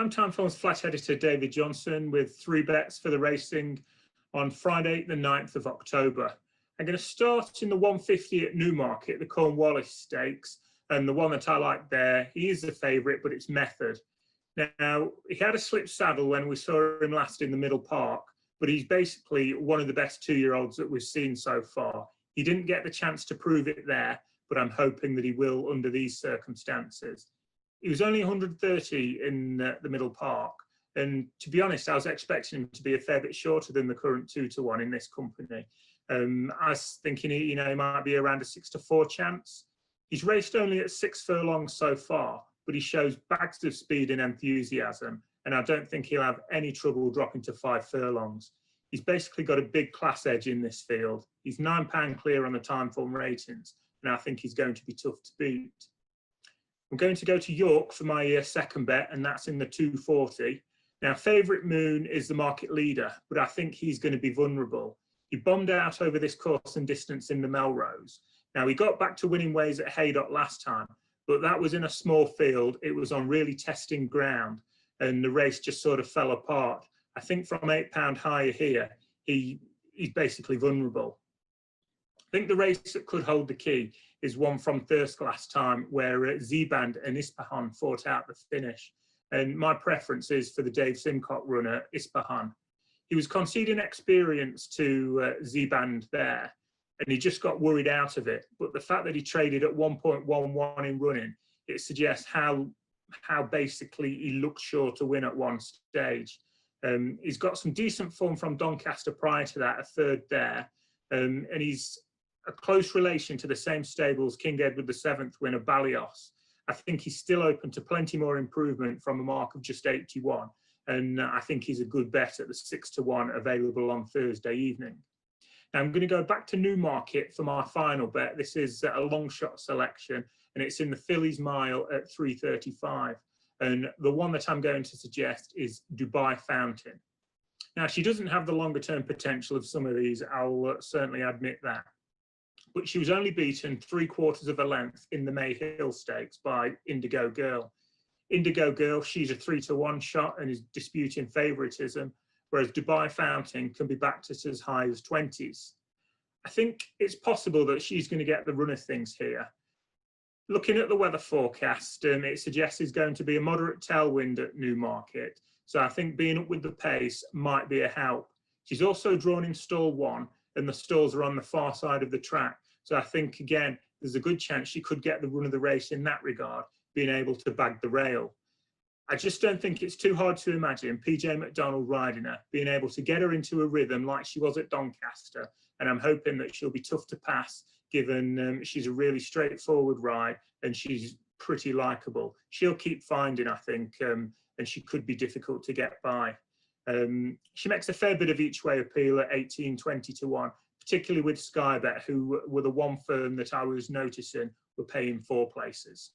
I'm Timeform's flat editor David Johnson with 3 bets for the racing on Friday the 9th of October. I'm going to start in the 150 at Newmarket, the Cornwallis Stakes, and the one that I like there, he is the favourite, but it's Method. Now, he had a slip saddle when we saw him last in the Middle Park, but he's basically one of the best 2-year-olds that we've seen so far. He didn't get the chance to prove it there, but I'm hoping that he will under these circumstances. He was only 130 in the Middle Park, and to be honest, I was expecting him to be a fair bit shorter than the current 2-1 in this company. I was thinking, he might be around a 6-4 chance. He's raced only at 6 furlongs so far, but he shows bags of speed and enthusiasm, and I don't think he'll have any trouble dropping to 5 furlongs. He's basically got a big class edge in this field. He's £9 clear on the Timeform ratings, and I think he's going to be tough to beat. I'm going to go to York for my second bet, and that's in the 240. Now, Favourite Moon is the market leader, but I think he's going to be vulnerable. He bombed out over this course and distance in the Melrose. Now, he got back to winning ways at Haydock last time, but that was in a small field. It was on really testing ground, and the race just sort of fell apart. I think from £8 higher here, he's basically vulnerable. I think the race that could hold the key is one from Thirsk last time, where Zeband and Ispahan fought out the finish. And my preference is for the Dave Simcock runner, Ispahan. He was conceding experience to Zeband there, and he just got worried out of it. But the fact that he traded at 1.11 in running, it suggests how basically he looked sure to win at one stage. He's got some decent form from Doncaster prior to that, a third there, and he's a close relation to the same stables King Edward VII winner Balios. I think he's still open to plenty more improvement from a mark of just 81, and I think he's a good bet at the 6-1 available on Thursday evening. Now I'm going to go back to Newmarket for my final bet. This is a long shot selection, and it's in the Fillies Mile at 335. And the one that I'm going to suggest is Dubai Fountain. Now, she doesn't have the longer term potential of some of these, I'll certainly admit that. But she was only beaten 3/4 of a length in the May Hill Stakes by Indigo Girl. Indigo Girl, she's a 3-1 shot and is disputing favouritism, whereas Dubai Fountain can be backed at as high as 20s. I think it's possible that she's going to get the run of things here. Looking at the weather forecast, it suggests there's going to be a moderate tailwind at Newmarket, so I think being up with the pace might be a help. She's also drawn in stall 1, and the stalls are on the far side of the track, so I think, again, there's a good chance she could get the run of the race in that regard, being able to bag the rail. I just don't think it's too hard to imagine PJ McDonald riding her, being able to get her into a rhythm like she was at Doncaster, and I'm hoping that she'll be tough to pass, given she's a really straightforward ride and she's pretty likeable. She'll keep finding, I think, and she could be difficult to get by. She makes a fair bit of each way appeal at 18-20-1, particularly with Skybet, who were the one firm that I was noticing were paying 4 places.